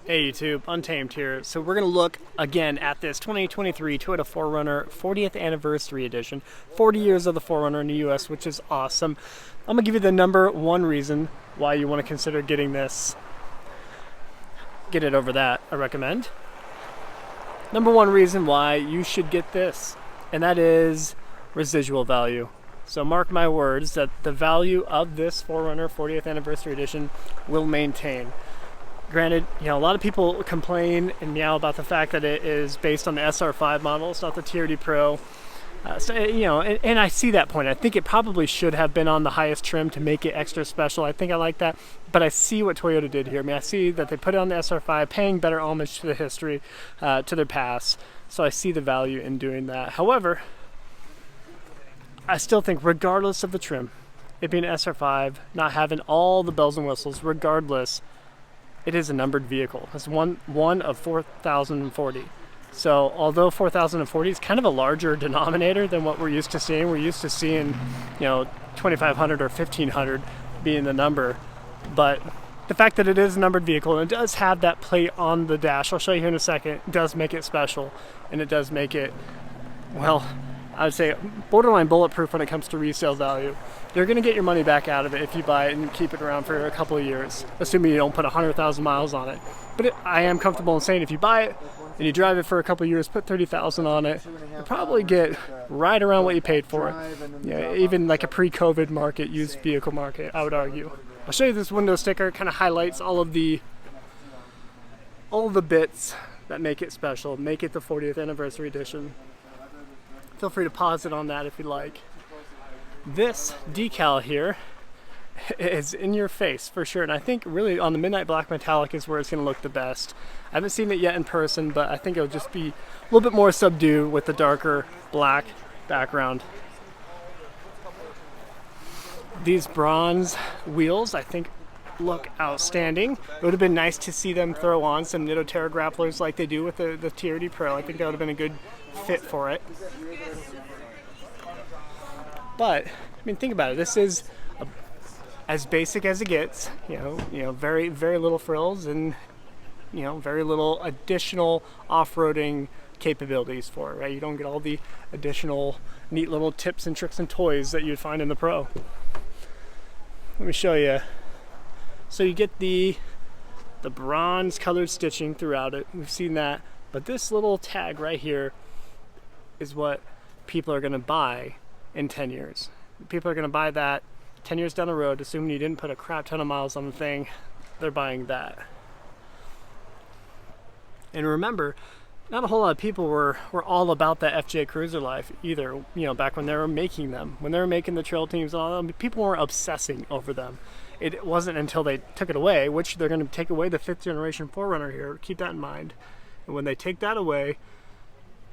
Hey YouTube, Untamed here. So we're going to look again at this 2023 Toyota 4Runner 40th Anniversary Edition. 40 years of the 4Runner in the US, which is awesome. I'm going to give you the number one reason why you want to consider getting this. Get it over that, I recommend. Number one reason why you should get this, and that is residual value. So mark my words that the value of this 4Runner 40th Anniversary Edition will maintain. Granted, a lot of people complain and meow about the fact that it is based on the SR5 model. It's not the TRD Pro. And I see that point. I think it probably should have been on the highest trim to make it extra special. I think I like that. But I see what Toyota did here. I see that they put it on the SR5, paying better homage to the history, to their past. So I see the value in doing that. However, I still think regardless of the trim, it being an SR5, not having all the bells and whistles, regardless, it is a numbered vehicle. It's one of 4,040. So although 4,040 is kind of a larger denominator than what we're used to seeing, 2,500 or 1,500 being the number. But the fact that it is a numbered vehicle and it does have that plate on the dash, I'll show you here in a second, does make it special, and it does make it, well, I would say borderline bulletproof when it comes to resale value. You're going to get your money back out of it if you buy it and keep it around for a couple of years, assuming you don't put 100,000 miles on it. But I am comfortable in saying if you buy it and you drive it for a couple of years, put 30,000 on it, you'll probably get right around what you paid for it. Even like a pre-COVID market, used vehicle market, I would argue. I'll show you this window sticker. It kind of highlights all the bits that make it special, make it the 40th Anniversary Edition. Feel free to pause it on that if you like. This decal here is in your face for sure, and I think really on the Midnight Black Metallic is where it's going to look the best. I haven't seen it yet in person, but I think it'll just be a little bit more subdued with the darker black background. These bronze wheels, I think, look outstanding. It would have been nice to see them throw on some Nitto Terra grapplers like they do with the TRD Pro. I think that would have been a good fit for it. But think about it. This is as basic as it gets. Very, very little frills and very little additional off-roading capabilities for it. Right? You don't get all the additional neat little tips and tricks and toys that you'd find in the Pro. Let me show you. So you get the bronze colored stitching throughout it. We've seen that. But this little tag right here is what people are going to buy in 10 years. People are going to buy that 10 years down the road, assuming you didn't put a crap ton of miles on the thing. They're buying that. And remember, not a whole lot of people were all about that FJ Cruiser life either. Back when they were making them, when they were making the trail teams and all that, people weren't obsessing over them. It wasn't until they took it away, which they're going to take away the 5th generation 4Runner here. Keep that in mind. And when they take that away,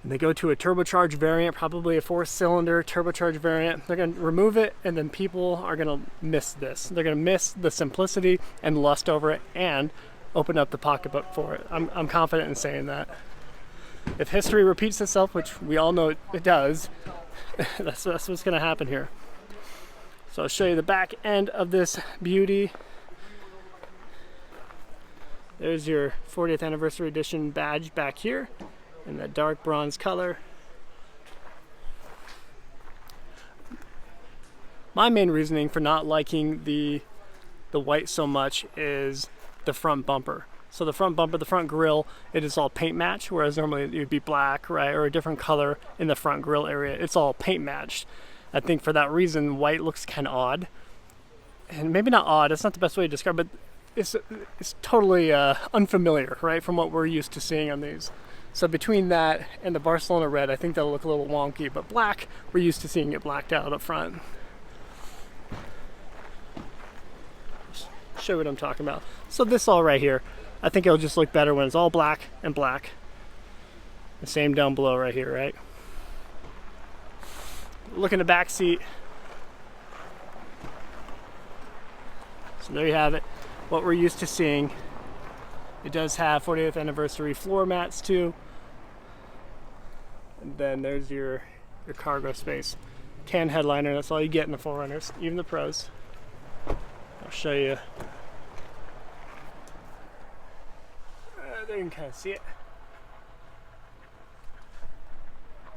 and they go to a turbocharged variant, probably a 4-cylinder turbocharged variant, they're going to remove it, and then people are going to miss this. They're going to miss the simplicity and lust over it and open up the pocketbook for it. I'm confident in saying that. If history repeats itself, which we all know it does, that's what's going to happen here. So I'll show you the back end of this beauty. There's your 40th Anniversary Edition badge back here in that dark bronze color. My main reasoning for not liking the white so much is the front bumper. So the front bumper, the front grille, it is all paint match, whereas normally it would be black, right, or a different color in the front grille area. It's all paint matched. I think for that reason, white looks kind of odd. And maybe not odd, it's not the best way to describe it, but it's totally unfamiliar, right, from what we're used to seeing on these. So between that and the Barcelona red, I think that'll look a little wonky, but black, we're used to seeing it blacked out up front. Show what I'm talking about. So this all right here, I think it'll just look better when it's all black and black. The same down below right here, right? Look in the back seat. So there you have it. What we're used to seeing. It does have 40th anniversary floor mats too. And then there's your cargo space. Tan headliner, that's all you get in the 4Runners, even the Pros. I'll show you there you can kind of see it.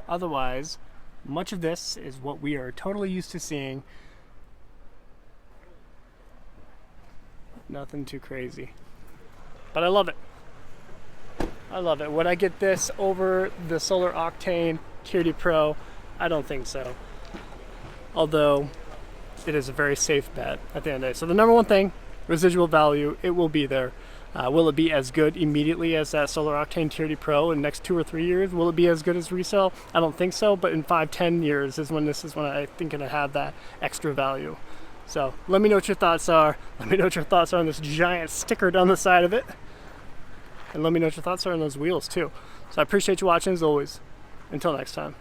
Otherwise, much of this is what we are totally used to seeing. Nothing too crazy. But I love it. I love it. Would I get this over the Solar Octane TRD Pro? I don't think so. Although, it is a very safe bet at the end of the day. So the number one thing, residual value, it will be there. Will it be as good immediately as that Solar Octane TRD Pro in the next 2 or 3 years? Will it be as good as Resale? I don't think so, but in 5-10 years is when I think it'll have that extra value. So let me know what your thoughts are. Let me know what your thoughts are on this giant sticker down the side of it. And let me know what your thoughts are on those wheels too. So I appreciate you watching as always. Until next time.